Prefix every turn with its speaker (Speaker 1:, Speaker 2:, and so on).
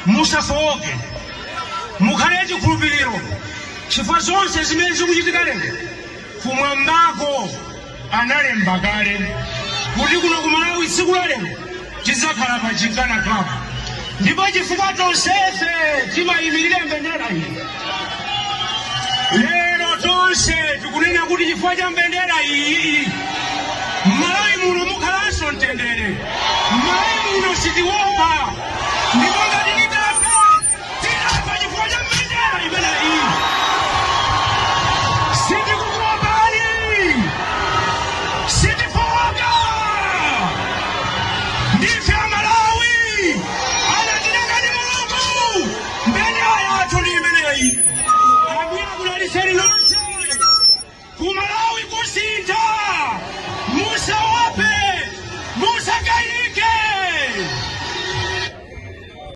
Speaker 1: musafoke mukhale chikhulupiriro chifukwa zonse zimene zikuchitika lero kumwambako analemba kale kuti kuno ku Malawi tsiku la lero tizakhala pa Ginkana Club ndipo chifukwa tonsefe timayimirira mbendera iyi lero tonse tikunena kuti chifukwa cha mbendera iyi Malawi muno mukhalanso mtendere.